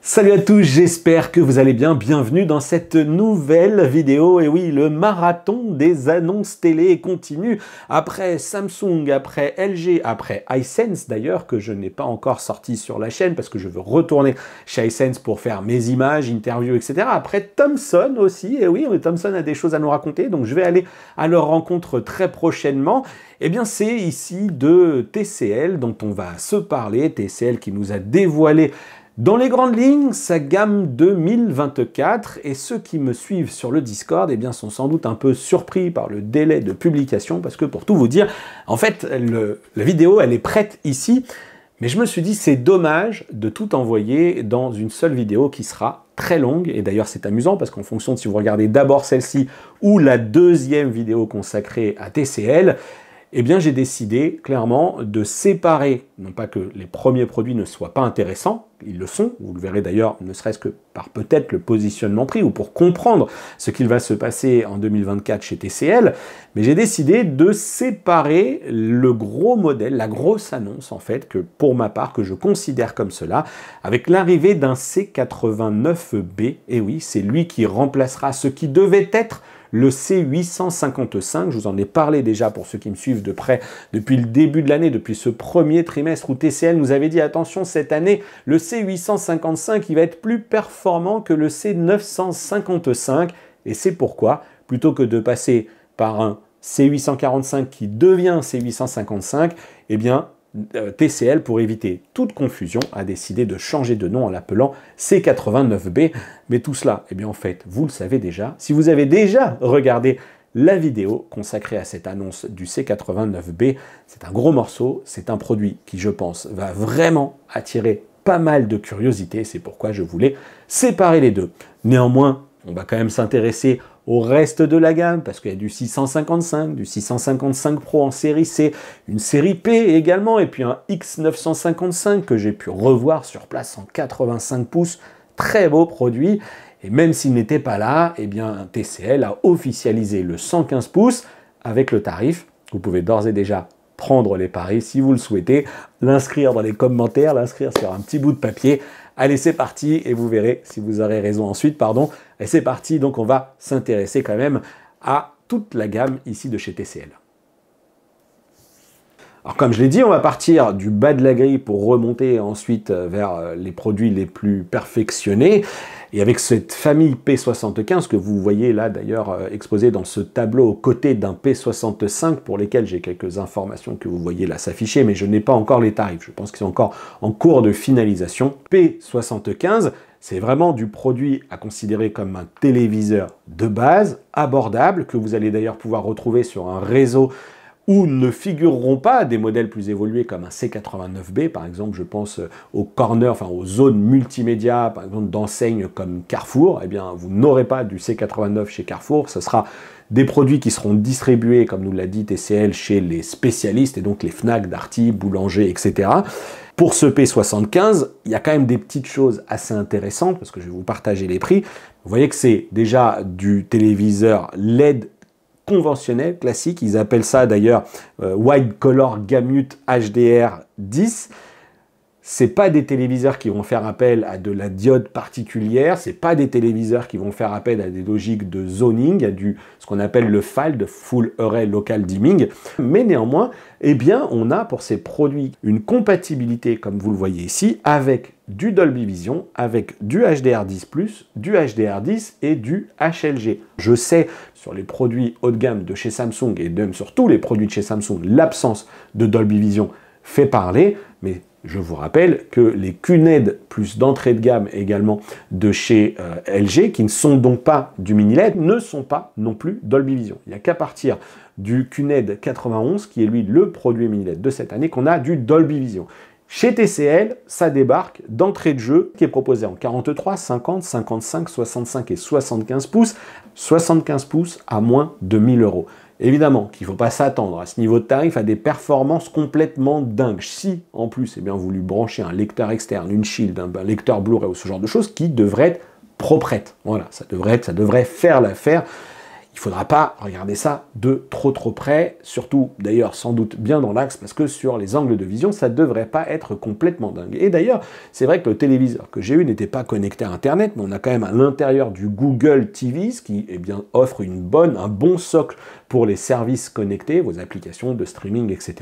Salut à tous, j'espère que vous allez bien. Bienvenue dans cette nouvelle vidéo. Et oui, le marathon des annonces télé continue. Après Samsung, après LG, après Hisense d'ailleurs, que je n'ai pas encore sorti sur la chaîne parce que je veux retourner chez Hisense pour faire mes images, interviews, etc. Après Thomson aussi. Et oui, Thomson a des choses à nous raconter, donc je vais aller à leur rencontre très prochainement. Eh bien, c'est ici de TCL dont on va se parler. TCL qui nous a dévoilé dans les grandes lignes, sa gamme 2024, et ceux qui me suivent sur le Discord eh bien, sont sans doute un peu surpris par le délai de publication, parce que pour tout vous dire, en fait, la vidéo, elle est prête ici, mais je me suis dit, c'est dommage de tout envoyer dans une seule vidéo qui sera très longue, et d'ailleurs c'est amusant, parce qu'en fonction de si vous regardez d'abord celle-ci ou la deuxième vidéo consacrée à TCL, eh bien j'ai décidé clairement de séparer, non pas que les premiers produits ne soient pas intéressants, ils le sont, vous le verrez d'ailleurs, ne serait-ce que par peut-être le positionnement prix ou pour comprendre ce qu'il va se passer en 2024 chez TCL, mais j'ai décidé de séparer le gros modèle, la grosse annonce en fait, que pour ma part, que je considère comme cela, avec l'arrivée d'un C89B, et oui, c'est lui qui remplacera ce qui devait être le C855, je vous en ai parlé déjà pour ceux qui me suivent de près depuis le début de l'année, depuis ce premier trimestre où TCL nous avait dit attention cette année, le C855 il va être plus performant que le C955 et c'est pourquoi, plutôt que de passer par un C845 qui devient C855, eh bien TCL, pour éviter toute confusion, a décidé de changer de nom en l'appelant C89B. Mais tout cela, eh bien en fait, vous le savez déjà. Si vous avez déjà regardé la vidéo consacrée à cette annonce du C89B, c'est un gros morceau, c'est un produit qui, je pense, va vraiment attirer pas mal de curiosité. C'est pourquoi je voulais séparer les deux. Néanmoins, on va quand même s'intéresser au reste de la gamme, parce qu'il y a du 655, du 655 Pro en série C, une série P également, et puis un X955 que j'ai pu revoir sur place en 85 pouces, très beau produit, et même s'il n'était pas là, eh bien TCL a officialisé le 115 pouces avec le tarif. Vous pouvez d'ores et déjà prendre les paris si vous le souhaitez, l'inscrire dans les commentaires, l'inscrire sur un petit bout de papier. Allez, c'est parti, et vous verrez si vous aurez raison ensuite, pardon. Et c'est parti, donc on va s'intéresser quand même à toute la gamme ici de chez TCL. Alors comme je l'ai dit, on va partir du bas de la grille pour remonter ensuite vers les produits les plus perfectionnés. Et avec cette famille P75 que vous voyez là d'ailleurs exposée dans ce tableau aux côtés d'un P65 pour lesquels j'ai quelques informations que vous voyez là s'afficher, mais je n'ai pas encore les tarifs. Je pense qu'ils sont encore en cours de finalisation. P75, c'est vraiment du produit à considérer comme un téléviseur de base, abordable, que vous allez d'ailleurs pouvoir retrouver sur un réseau où ne figureront pas des modèles plus évolués comme un C89B, par exemple, je pense aux corners, enfin aux zones multimédia, par exemple d'enseignes comme Carrefour, eh bien vous n'aurez pas du C89 chez Carrefour, ce sera des produits qui seront distribués, comme nous l'a dit TCL, chez les spécialistes, et donc les Fnac, Darty, Boulanger, etc. Pour ce P75, il y a quand même des petites choses assez intéressantes, parce que je vais vous partager les prix. Vous voyez que c'est déjà du téléviseur LED conventionnel, classique, ils appellent ça d'ailleurs Wide Color Gamut HDR 10. C'est pas des téléviseurs qui vont faire appel à de la diode particulière, c'est pas des téléviseurs qui vont faire appel à des logiques de zoning, à ce qu'on appelle le FALD, Full Array Local Dimming, mais néanmoins, eh bien, on a pour ces produits une compatibilité, comme vous le voyez ici, avec du Dolby Vision, avec du HDR10+, du HDR10 et du HLG. Je sais, sur les produits haut de gamme de chez Samsung, et même sur tous les produits de chez Samsung, l'absence de Dolby Vision fait parler, mais je vous rappelle que les QNED plus d'entrée de gamme également de chez LG, qui ne sont donc pas du mini LED, ne sont pas non plus Dolby Vision. Il n'y a qu'à partir du QNED 91, qui est lui le produit mini LED de cette année, qu'on a du Dolby Vision. Chez TCL, ça débarque d'entrée de jeu qui est proposé en 43, 50, 55, 65 et 75 pouces. 75 pouces à moins de 1000 €. Évidemment qu'il ne faut pas s'attendre à ce niveau de tarif à des performances complètement dingues. Si, en plus, eh bien, vous lui branchez un lecteur externe, une Shield, un lecteur Blu-ray ou ce genre de choses qui devrait être proprette. Voilà, ça devrait faire l'affaire. il ne faudra pas regarder ça de trop près, surtout d'ailleurs sans doute bien dans l'axe, parce que sur les angles de vision, ça ne devrait pas être complètement dingue. Et d'ailleurs, c'est vrai que le téléviseur que j'ai eu n'était pas connecté à Internet, mais on a quand même à l'intérieur du Google TV, ce qui eh bien, offre un bon socle pour les services connectés, vos applications de streaming, etc.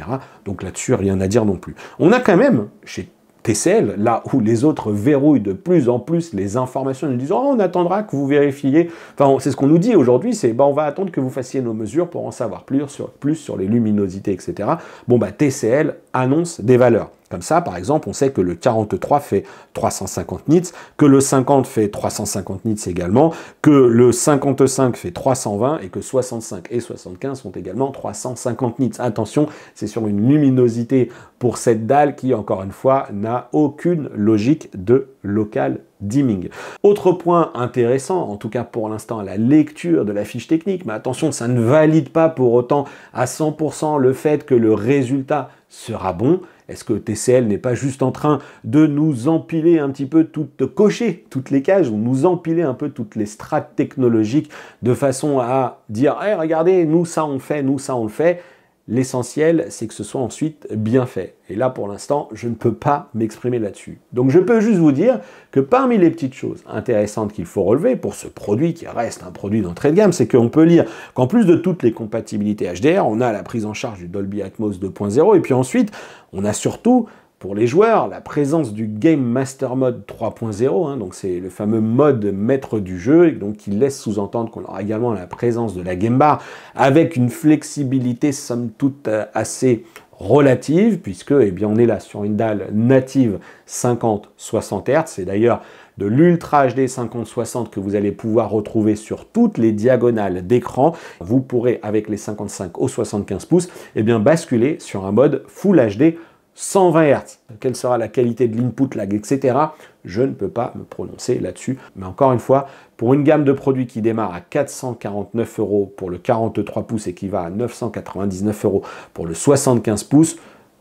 Donc là-dessus, rien à dire non plus. On a quand même, chez TCL, là où les autres verrouillent de plus en plus les informations, ils nous disent « Oh, on attendra que vous vérifiez ». Enfin, c'est ce qu'on nous dit aujourd'hui, c'est bah, « On va attendre que vous fassiez nos mesures pour en savoir plus sur les luminosités, etc. » Bon, bah TCL annonce des valeurs. Comme ça, par exemple, on sait que le 43 fait 350 nits, que le 50 fait 350 nits également, que le 55 fait 320 et que 65 et 75 font également 350 nits. Attention, c'est sur une luminosité pour cette dalle qui, encore une fois, n'a aucune logique de local dimming. Autre point intéressant, en tout cas pour l'instant à la lecture de la fiche technique, mais attention, ça ne valide pas pour autant à 100% le fait que le résultat sera bon. Est-ce que TCL n'est pas juste en train de nous empiler un petit peu cocher toutes les cases, ou nous empiler un peu toutes les strates technologiques de façon à dire hey, regardez, nous ça on fait, nous ça on le fait. L'essentiel, c'est que ce soit ensuite bien fait. Et là, pour l'instant, je ne peux pas m'exprimer là-dessus. Donc, je peux juste vous dire que parmi les petites choses intéressantes qu'il faut relever pour ce produit qui reste un produit d'entrée de gamme, c'est qu'on peut lire qu'en plus de toutes les compatibilités HDR, on a la prise en charge du Dolby Atmos 2.0 et puis ensuite, on a surtout pour les joueurs, la présence du Game Master Mode 3.0, donc c'est le fameux mode maître du jeu, et donc qui laisse sous-entendre qu'on aura également la présence de la Game Bar, avec une flexibilité somme toute assez relative, puisque eh bien, on est là sur une dalle native 50-60 Hz, c'est d'ailleurs de l'Ultra HD 50-60 que vous allez pouvoir retrouver sur toutes les diagonales d'écran. Vous pourrez, avec les 55 au 75 pouces, eh bien, basculer sur un mode Full HD 120 Hz. Quelle sera la qualité de l'input lag, etc. Je ne peux pas me prononcer là-dessus. Mais encore une fois, pour une gamme de produits qui démarre à 449 € pour le 43 pouces et qui va à 999 € pour le 75 pouces,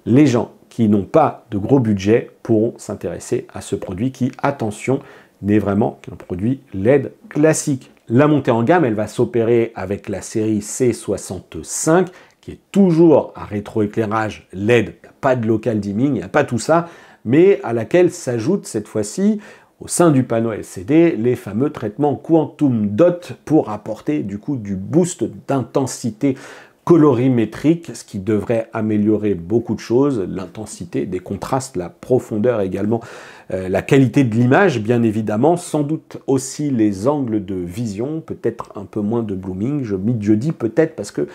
les gens qui n'ont pas de gros budget pourront s'intéresser à ce produit qui, attention, n'est vraiment qu'un produit LED classique. La montée en gamme, elle va s'opérer avec la série C65, qui est toujours à rétroéclairage LED, il n'y a pas de local dimming, il n'y a pas tout ça, mais à laquelle s'ajoute cette fois-ci, au sein du panneau LCD, les fameux traitements Quantum Dot pour apporter du coup du boost d'intensité colorimétrique, ce qui devrait améliorer beaucoup de choses, l'intensité des contrastes, la profondeur également, la qualité de l'image, bien évidemment, sans doute aussi les angles de vision, peut-être un peu moins de blooming, je dis peut-être parce que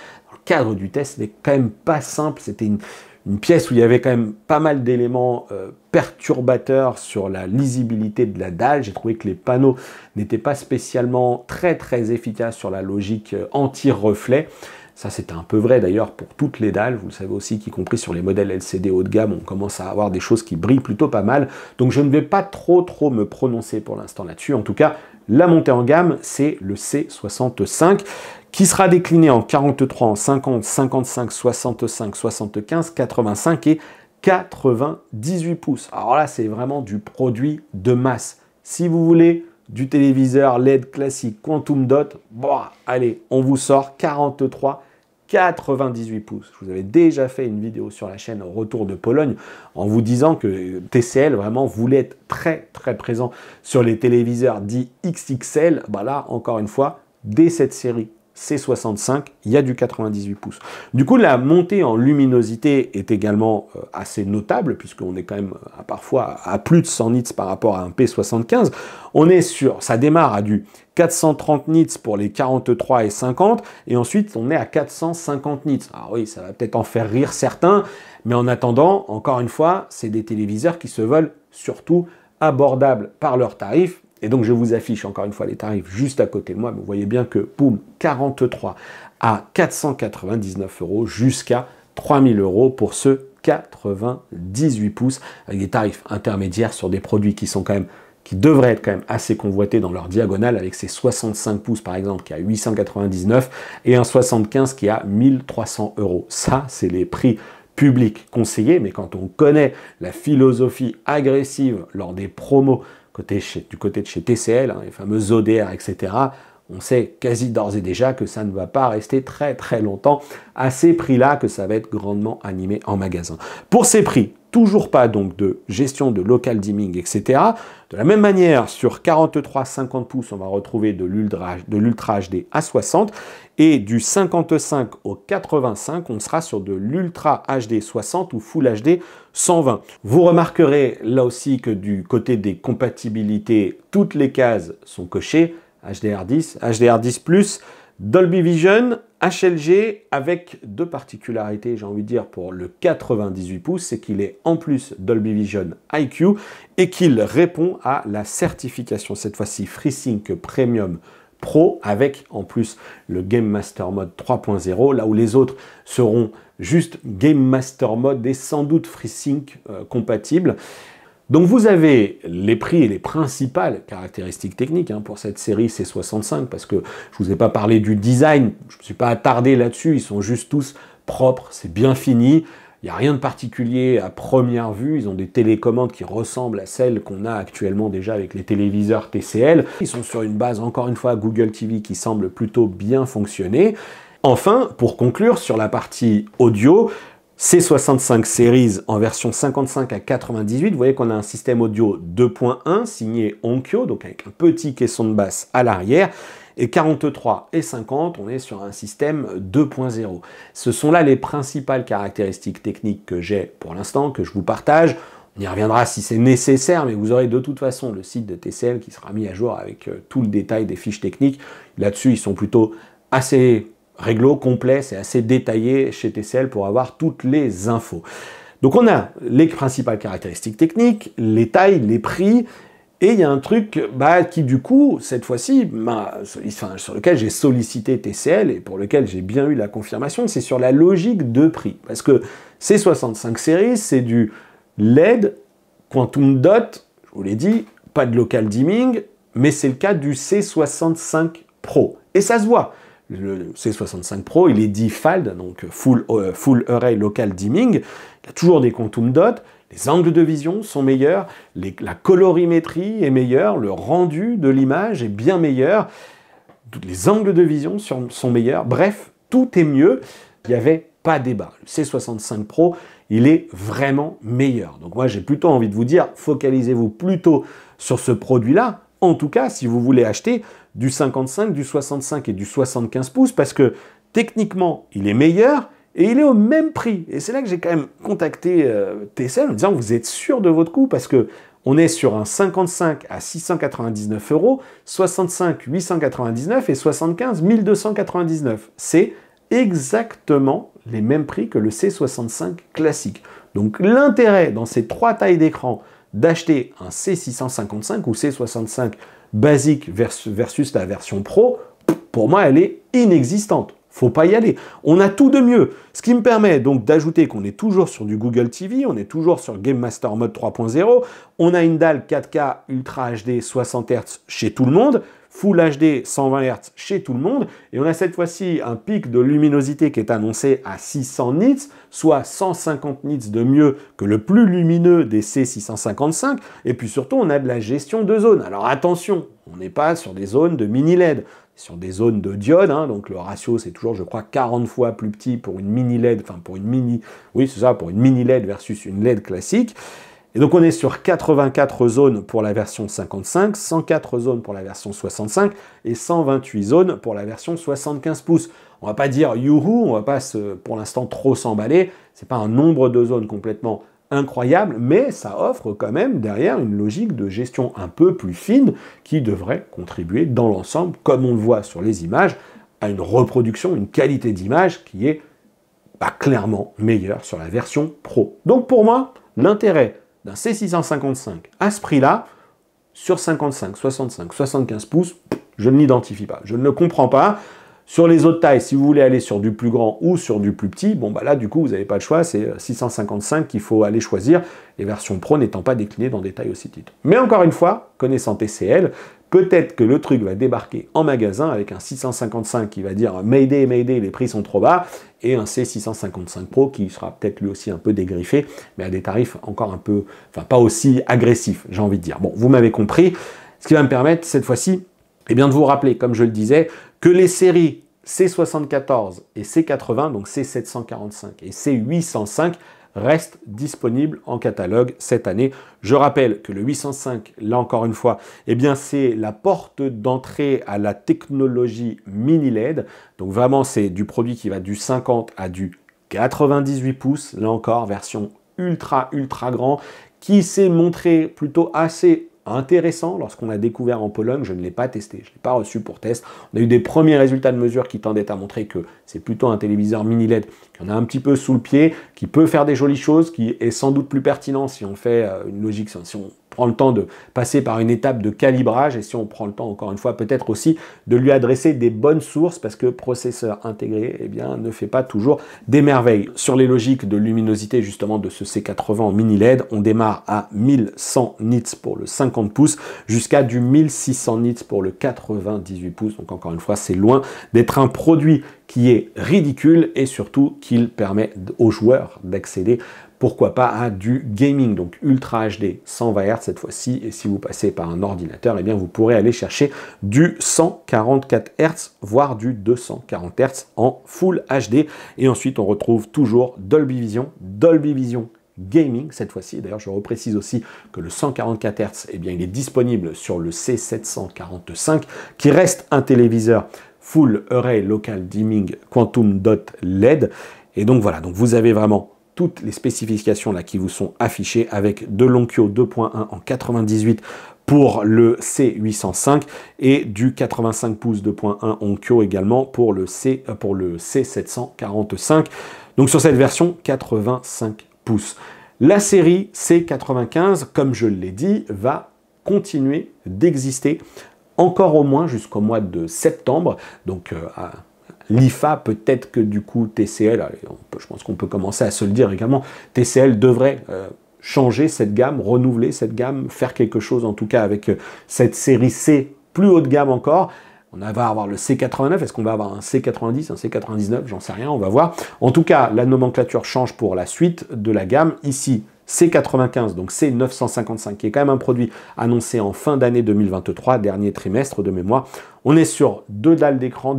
cadre du test n'est quand même pas simple, c'était une pièce où il y avait quand même pas mal d'éléments perturbateurs sur la lisibilité de la dalle. J'ai trouvé que les panneaux n'étaient pas spécialement très efficaces sur la logique anti-reflet. Ça, c'était un peu vrai d'ailleurs pour toutes les dalles. Vous le savez aussi qu'y compris sur les modèles LCD haut de gamme, on commence à avoir des choses qui brillent plutôt pas mal. Donc je ne vais pas trop me prononcer pour l'instant là-dessus. En tout cas, la montée en gamme, c'est le C65 qui sera décliné en 43, en 50, 55, 65, 75, 85 et 98 pouces. Alors là, c'est vraiment du produit de masse. Si vous voulez du téléviseur LED classique Quantum Dot, bon, allez, on vous sort 43, 98 pouces. Je vous avais déjà fait une vidéo sur la chaîne Retour de Pologne en vous disant que TCL vraiment voulait être très présent sur les téléviseurs dits XXL. Bah là, encore une fois, dès cette série C65, il y a du 98 pouces. Du coup, la montée en luminosité est également assez notable, puisqu'on est quand même parfois à plus de 100 nits par rapport à un P75. On est sur, ça démarre à du 430 nits pour les 43 et 50, et ensuite on est à 450 nits. Alors oui, ça va peut-être en faire rire certains, mais en attendant, encore une fois, c'est des téléviseurs qui se veulent surtout abordables par leurs tarifs. Et donc, je vous affiche encore une fois les tarifs juste à côté de moi. Mais vous voyez bien que, boum, 43 à 499 € jusqu'à 3000 € pour ce 98 pouces avec des tarifs intermédiaires sur des produits qui sont quand même, qui devraient être quand même assez convoités dans leur diagonale avec ces 65 pouces par exemple qui est à 899 et un 75 qui est à 1300 €. Ça, c'est les prix publics conseillés. Mais quand on connaît la philosophie agressive lors des promos du côté de chez TCL, les fameux ODR, etc., on sait quasi d'ores et déjà que ça ne va pas rester très très longtemps à ces prix-là, que ça va être grandement animé en magasin. Pour ces prix, toujours pas donc de gestion de local dimming, etc. De la même manière, sur 43-50 pouces, on va retrouver de l'Ultra HD à 60, et du 55 au 85, on sera sur de l'Ultra HD 60 ou Full HD 120. Vous remarquerez là aussi que du côté des compatibilités, toutes les cases sont cochées, HDR10, HDR10+, Dolby Vision, HLG, avec deux particularités, j'ai envie de dire, pour le 98 pouces, c'est qu'il est en plus Dolby Vision IQ et qu'il répond à la certification, cette fois-ci FreeSync Premium Pro, avec en plus le Game Master Mode 3.0, là où les autres seront juste Game Master Mode et sans doute FreeSync compatible. Donc vous avez les prix et les principales caractéristiques techniques pour cette série C65, parce que je ne vous ai pas parlé du design, je ne me suis pas attardé là-dessus, ils sont juste tous propres, c'est bien fini, il n'y a rien de particulier à première vue, ils ont des télécommandes qui ressemblent à celles qu'on a actuellement déjà avec les téléviseurs TCL, ils sont sur une base, encore une fois, Google TV qui semble plutôt bien fonctionner. Enfin, pour conclure, sur la partie audio, C65 Series en version 55 à 98, vous voyez qu'on a un système audio 2.1 signé Onkyo, donc avec un petit caisson de basse à l'arrière, et 43 et 50, on est sur un système 2.0. Ce sont là les principales caractéristiques techniques que j'ai pour l'instant, que je vous partage. On y reviendra si c'est nécessaire, mais vous aurez de toute façon le site de TCL qui sera mis à jour avec tout le détail des fiches techniques. Là-dessus, ils sont plutôt assez réglo, complet, c'est assez détaillé chez TCL pour avoir toutes les infos. Donc on a les principales caractéristiques techniques, les tailles, les prix, et il y a un truc qui du coup, cette fois-ci, sur lequel j'ai sollicité TCL et pour lequel j'ai bien eu la confirmation, c'est sur la logique de prix. Parce que C65 Series, c'est du LED, Quantum Dot, je vous l'ai dit, pas de local dimming, mais c'est le cas du C65 Pro. Et ça se voit. Le C65 Pro, il est dit FALD, donc Full Array Local Dimming. Il y a toujours des Quantum Dots, les angles de vision sont meilleurs, la colorimétrie est meilleure, le rendu de l'image est bien meilleur, les angles de vision sont meilleurs, bref, tout est mieux. Il n'y avait pas débat. Le C65 Pro, il est vraiment meilleur. Donc moi, j'ai plutôt envie de vous dire, focalisez-vous plutôt sur ce produit-là, en tout cas, si vous voulez acheter du 55, du 65 et du 75 pouces, parce que techniquement, il est meilleur et il est au même prix. Et c'est là que j'ai quand même contacté TCL en me disant, vous êtes sûr de votre coup, parce que on est sur un 55 à 699 €, 65 899 et 75 1299. C'est exactement les mêmes prix que le C65 classique. Donc l'intérêt dans ces trois tailles d'écran d'acheter un C655 ou C65 basique versus la version Pro, pour moi, elle est inexistante. Faut pas y aller. On a tout de mieux. Ce qui me permet donc d'ajouter qu'on est toujours sur du Google TV, on est toujours sur Game Master Mode 3.0, on a une dalle 4K Ultra HD 60 Hz chez tout le monde, Full HD 120 Hz chez tout le monde, et on a cette fois-ci un pic de luminosité qui est annoncé à 600 nits, soit 150 nits de mieux que le plus lumineux des C655, et puis surtout on a de la gestion de zones. Alors attention, on n'est pas sur des zones de mini LED, sur des zones de diode, donc le ratio c'est toujours, je crois, 40 fois plus petit pour une mini LED, enfin pour une mini, oui c'est ça, pour une mini LED versus une LED classique. Et donc on est sur 84 zones pour la version 55, 104 zones pour la version 65 et 128 zones pour la version 75 pouces. On va pas dire youhou, on va pas pour l'instant trop s'emballer, c'est pas un nombre de zones complètement incroyable, mais ça offre quand même derrière une logique de gestion un peu plus fine qui devrait contribuer dans l'ensemble, comme on le voit sur les images, à une reproduction, une qualité d'image qui est clairement meilleure sur la version Pro. Donc pour moi, l'intérêt d'un C655 à ce prix-là, sur 55, 65, 75 pouces, je ne l'identifie pas, je ne le comprends pas. Sur les autres tailles, si vous voulez aller sur du plus grand ou sur du plus petit, bon là du coup vous n'avez pas le choix, c'est 655 qu'il faut aller choisir, les versions Pro n'étant pas déclinées dans des tailles aussi petites. Mais encore une fois, connaissant TCL, peut-être que le truc va débarquer en magasin avec un 655 qui va dire Mayday, Mayday, les prix sont trop bas, et un C655 Pro qui sera peut-être lui aussi un peu dégriffé, mais à des tarifs encore un peu, enfin pas aussi agressifs, j'ai envie de dire. Bon, vous m'avez compris, ce qui va me permettre cette fois-ci Eh bien de vous rappeler, comme je le disais, que les séries C74 et C80, donc C745 et C805, restent disponibles en catalogue cette année. Je rappelle que le 805, là encore une fois, eh bien c'est la porte d'entrée à la technologie mini LED. Donc vraiment, c'est du produit qui va du 50 à du 98 pouces, là encore, version ultra grand, qui s'est montré plutôt assez intéressant lorsqu'on l'a découvert en Pologne. Je ne l'ai pas testé, je ne l'ai pas reçu pour test. On a eu des premiers résultats de mesure qui tendaient à montrer que c'est plutôt un téléviseur mini LED qui en a un petit peu sous le pied, qui peut faire des jolies choses, qui est sans doute plus pertinent si on fait une logique, si on prend le temps de passer par une étape de calibrage et si on prend le temps, encore une fois, peut-être aussi de lui adresser des bonnes sources parce que processeur intégré, eh bien, ne fait pas toujours des merveilles. Sur les logiques de luminosité, justement, de ce C80 en mini LED, on démarre à 1100 nits pour le 50 pouces jusqu'à du 1600 nits pour le 98 pouces. Donc, encore une fois, c'est loin d'être un produit qui est ridicule et surtout qu'il permet aux joueurs d'accéder, pourquoi pas, à du gaming, donc Ultra HD 120 Hz cette fois-ci, et si vous passez par un ordinateur, eh bien vous pourrez aller chercher du 144 Hz, voire du 240 Hz en Full HD, et ensuite on retrouve toujours Dolby Vision Gaming cette fois-ci. D'ailleurs, je reprécise aussi que le 144 Hz, eh bien, il est disponible sur le C745, qui reste un téléviseur Full Array Local Dimming Quantum Dot LED. Et donc voilà, donc vous avez vraiment toutes les spécifications là qui vous sont affichées avec de l'Onkyo 2.1 en 98 pour le C805 et du 85 pouces 2.1 Onkyo également pour le C745. Donc sur cette version 85 pouces. La série C95, comme je l'ai dit, va continuer d'exister encore au moins jusqu'au mois de septembre. Donc l'IFA, peut-être que du coup TCL, allez, je pense qu'on peut commencer à se le dire également, TCL devrait changer cette gamme, renouveler cette gamme, faire quelque chose en tout cas avec cette série C plus haut de gamme encore. On va avoir le C89, est-ce qu'on va avoir un C90, un C99, j'en sais rien, on va voir. En tout cas, la nomenclature change pour la suite de la gamme. Ici, C95, donc C955, qui est quand même un produit annoncé en fin d'année 2023, dernier trimestre de mémoire. On est sur deux tailles d'écran,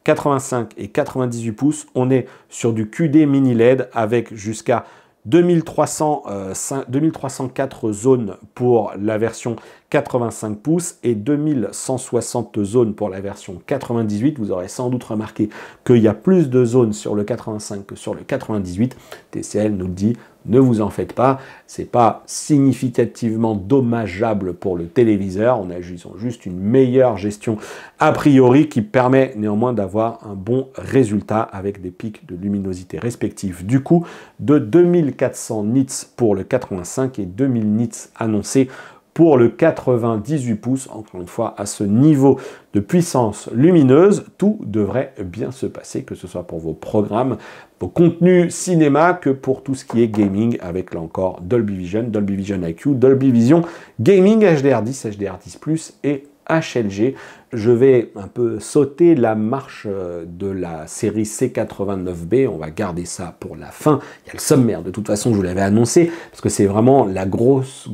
85 et 98 pouces. On est sur du QD mini LED avec jusqu'à 2304 zones pour la version 85 pouces et 2160 zones pour la version 98. Vous aurez sans doute remarqué qu'il y a plus de zones sur le 85 que sur le 98. TCL nous le dit, ne vous en faites pas, c'est pas significativement dommageable pour le téléviseur, on a juste une meilleure gestion a priori qui permet néanmoins d'avoir un bon résultat avec des pics de luminosité respectifs du coup de 2400 nits pour le 85 et 2000 nits annoncés pour le 98 pouces. Encore une fois, à ce niveau de puissance lumineuse, tout devrait bien se passer, que ce soit pour vos programmes, vos contenus cinéma, que pour tout ce qui est gaming, avec là encore Dolby Vision IQ, Dolby Vision Gaming HDR10, HDR10+, et HLG. Je vais un peu sauter la marche de la série C89B, on va garder ça pour la fin. Il y a le sommaire, de toute façon, je vous l'avais annoncé, parce que c'est vraiment la grosse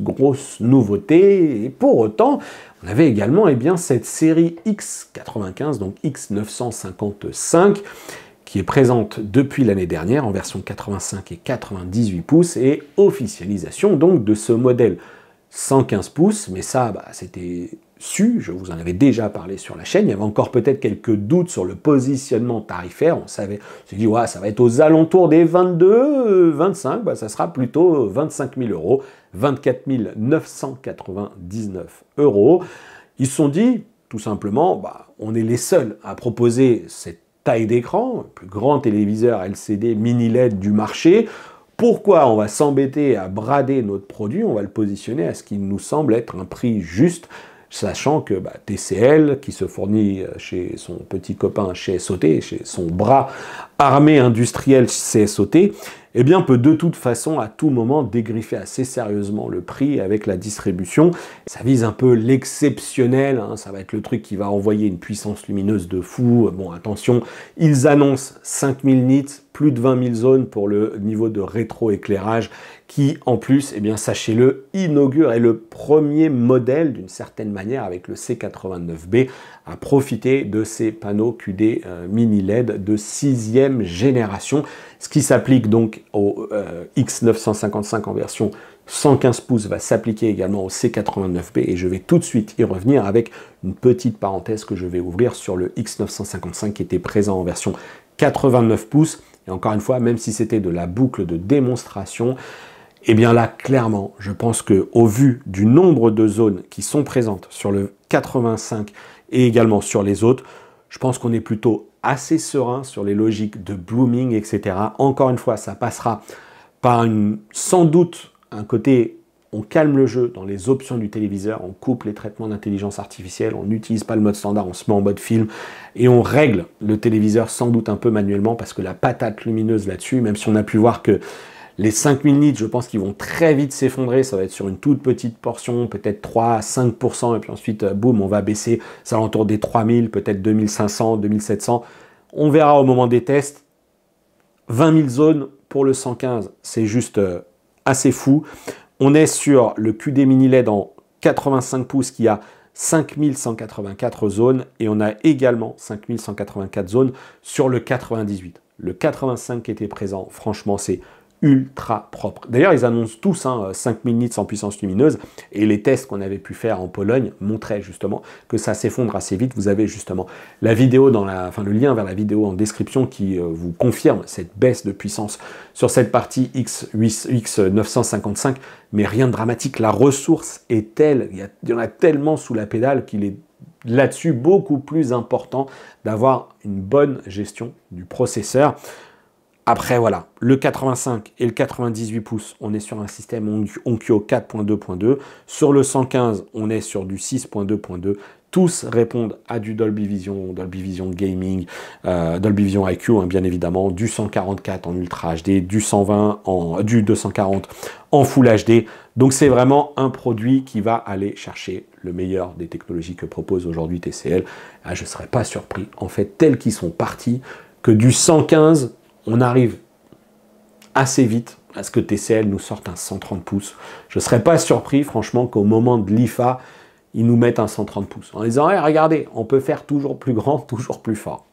nouveauté, et pour autant, on avait également cette série X95, donc X955, qui est présente depuis l'année dernière en version 85 et 98 pouces, et officialisation donc de ce modèle 115 pouces, mais ça, c'était su, je vous en avais déjà parlé sur la chaîne, il y avait encore peut-être quelques doutes sur le positionnement tarifaire, on s'est dit, ouais, ça va être aux alentours des 22, 25, ça sera plutôt 25 000 euros, 24 999 euros. Ils se sont dit, tout simplement, on est les seuls à proposer cette taille d'écran, le plus grand téléviseur LCD mini LED du marché. Pourquoi on va s'embêter à brader notre produit? On va le positionner à ce qui nous semble être un prix juste, sachant que TCL, qui se fournit chez son petit copain chez SOT, chez son bras armé industriel chez SOT, eh bien peut de toute façon à tout moment dégriffer assez sérieusement le prix avec la distribution. Ça vise un peu l'exceptionnel, hein, ça va être le truc qui va envoyer une puissance lumineuse de fou. Bon, attention, ils annoncent 5000 nits, plus de 20 000 zones pour le niveau de rétroéclairage qui, en plus, eh bien, sachez-le, inaugure, est le premier modèle, d'une certaine manière, avec le C89B, à profiter de ces panneaux QD mini LED de 6e génération, ce qui s'applique donc au X955 en version 115 pouces va s'appliquer également au C89B et je vais tout de suite y revenir avec une petite parenthèse que je vais ouvrir sur le X955 qui était présent en version 89 pouces. Et encore une fois, même si c'était de la boucle de démonstration, et bien là, clairement, je pense qu'au vu du nombre de zones qui sont présentes sur le 85 et également sur les autres, je pense qu'on est plutôt assez serein sur les logiques de blooming, etc. Encore une fois, ça passera par sans doute un côté, on calme le jeu dans les options du téléviseur, on coupe les traitements d'intelligence artificielle, on n'utilise pas le mode standard, on se met en mode film, et on règle le téléviseur sans doute un peu manuellement, parce que la patate lumineuse là-dessus, même si on a pu voir que les 5000 nits, je pense qu'ils vont très vite s'effondrer, ça va être sur une toute petite portion, peut-être 3 à 5%, et puis ensuite, boum, on va baisser, ça va autour des 3000, peut-être 2500, 2700, on verra au moment des tests. 20 000 zones pour le 115, c'est juste assez fou. On est sur le QD mini LED en 85 pouces qui a 5184 zones et on a également 5184 zones sur le 98. Le 85 qui était présent, franchement, c'est ultra propre. D'ailleurs, ils annoncent tous 5000 nits en puissance lumineuse et les tests qu'on avait pu faire en Pologne montraient justement que ça s'effondre assez vite. Vous avez justement la vidéo le lien vers la vidéo en description qui vous confirme cette baisse de puissance sur cette partie X955, mais rien de dramatique. La ressource est telle, il y en a tellement sous la pédale qu'il est là-dessus beaucoup plus important d'avoir une bonne gestion du processeur. Après, voilà, le 85 et le 98 pouces, on est sur un système Onkyo 4.2.2. Sur le 115, on est sur du 6.2.2. Tous répondent à du Dolby Vision Gaming, Dolby Vision IQ, hein, bien évidemment, du 144 en Ultra HD, du 240 en Full HD. Donc, c'est vraiment un produit qui va aller chercher le meilleur des technologies que propose aujourd'hui TCL. Ah, je ne serais pas surpris, en fait, tels qu'ils sont partis, que du 115... on arrive assez vite à ce que TCL nous sorte un 130 pouces. Je ne serais pas surpris, franchement, qu'au moment de l'IFA, ils nous mettent un 130 pouces. En disant, hey, regardez, on peut faire toujours plus grand, toujours plus fort.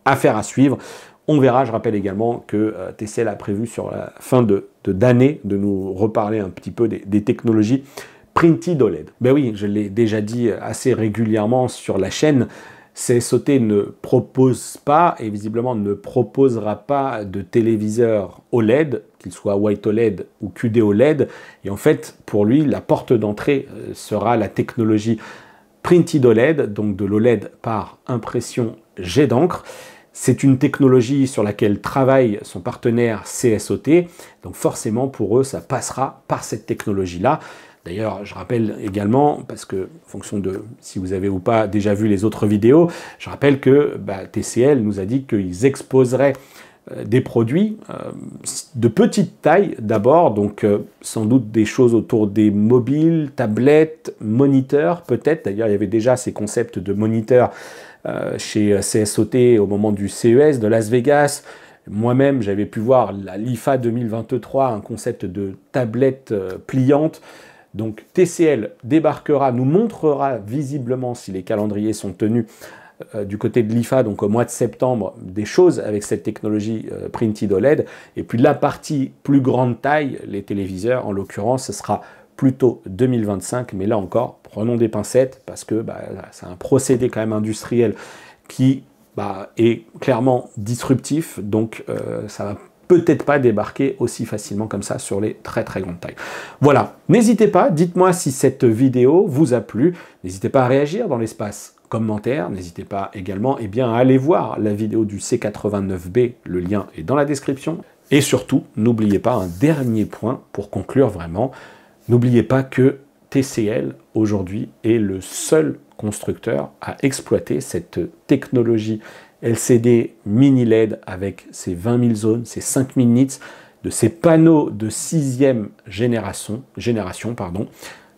Affaire à suivre. On verra, je rappelle également que TCL a prévu sur la fin d'année de nous reparler un petit peu des technologies Printed OLED. Ben oui, je l'ai déjà dit assez régulièrement sur la chaîne, CSOT ne propose pas, et visiblement ne proposera pas de téléviseur OLED, qu'il soit White OLED ou QD OLED. Et en fait, pour lui, la porte d'entrée sera la technologie Printed OLED, donc de l'OLED par impression jet d'encre. C'est une technologie sur laquelle travaille son partenaire CSOT. Donc forcément, pour eux, ça passera par cette technologie-là. D'ailleurs, je rappelle également, parce que en fonction de si vous avez ou pas déjà vu les autres vidéos, je rappelle que TCL nous a dit qu'ils exposeraient des produits de petite taille d'abord, donc sans doute des choses autour des mobiles, tablettes, moniteurs peut-être. D'ailleurs, il y avait déjà ces concepts de moniteurs chez CSOT au moment du CES de Las Vegas. Moi-même, j'avais pu voir à l'IFA 2023 un concept de tablette pliante. Donc TCL débarquera, nous montrera visiblement, si les calendriers sont tenus du côté de l'IFA, donc au mois de septembre, des choses avec cette technologie Printed OLED. Et puis la partie plus grande taille, les téléviseurs, en l'occurrence, ce sera plutôt 2025. Mais là encore, prenons des pincettes, parce que c'est un procédé quand même industriel qui est clairement disruptif. Donc ça va peut-être pas débarquer aussi facilement comme ça sur les très très grandes tailles. Voilà, n'hésitez pas, dites-moi si cette vidéo vous a plu, n'hésitez pas à réagir dans l'espace commentaire, n'hésitez pas également à aller voir la vidéo du C89B, le lien est dans la description, et surtout, n'oubliez pas un dernier point pour conclure vraiment, n'oubliez pas que TCL aujourd'hui est le seul constructeur à exploiter cette technologie LCD mini LED avec ses 20 000 zones, ses 5000 nits. de ces panneaux de 6e génération,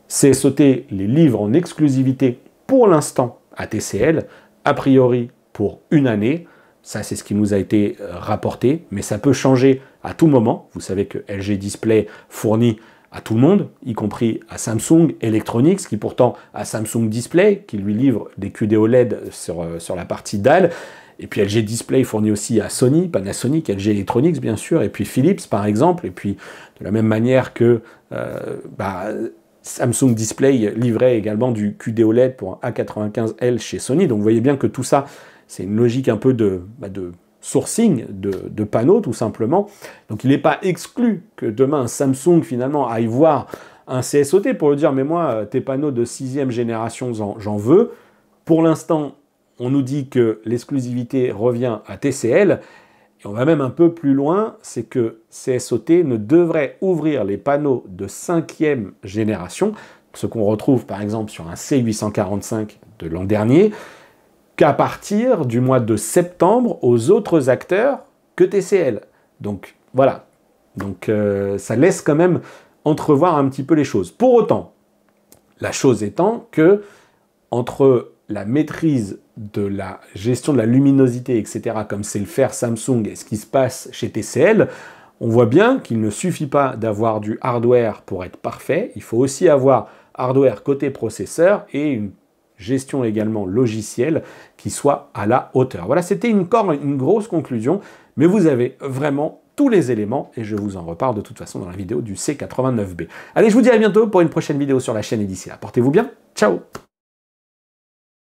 CSOT les livre en exclusivité pour l'instant à TCL, a priori pour une année. Ça, c'est ce qui nous a été rapporté, mais ça peut changer à tout moment. Vous savez que LG Display fournit à tout le monde, y compris à Samsung Electronics, qui pourtant a Samsung Display, qui lui livre des QD OLED sur la partie dalle. Et puis LG Display fournit aussi à Sony, Panasonic, LG Electronics bien sûr, et puis Philips par exemple. Et puis de la même manière que Samsung Display livrait également du QD OLED pour un A95L chez Sony. Donc vous voyez bien que tout ça, c'est une logique un peu de sourcing de panneaux tout simplement. Donc il n'est pas exclu que demain Samsung finalement aille voir un CSOT pour lui dire mais moi tes panneaux de 6e génération j'en veux. Pour l'instant on nous dit que l'exclusivité revient à TCL et on va même un peu plus loin, c'est que CSOT ne devrait ouvrir les panneaux de 5e génération, ce qu'on retrouve par exemple sur un C845 de l'an dernier, qu'à partir du mois de septembre aux autres acteurs que TCL. Donc voilà, donc ça laisse quand même entrevoir un petit peu les choses. Pour autant, la chose étant que entre la maîtrise de la gestion de la luminosité, etc., comme c'est le faire Samsung et ce qui se passe chez TCL, on voit bien qu'il ne suffit pas d'avoir du hardware pour être parfait, il faut aussi avoir hardware côté processeur et une gestion également logicielle qui soit à la hauteur. Voilà, c'était une grosse conclusion, mais vous avez vraiment tous les éléments et je vous en reparle de toute façon dans la vidéo du C89B. Allez, je vous dis à bientôt pour une prochaine vidéo sur la chaîne et d'ici là, portez-vous bien, ciao!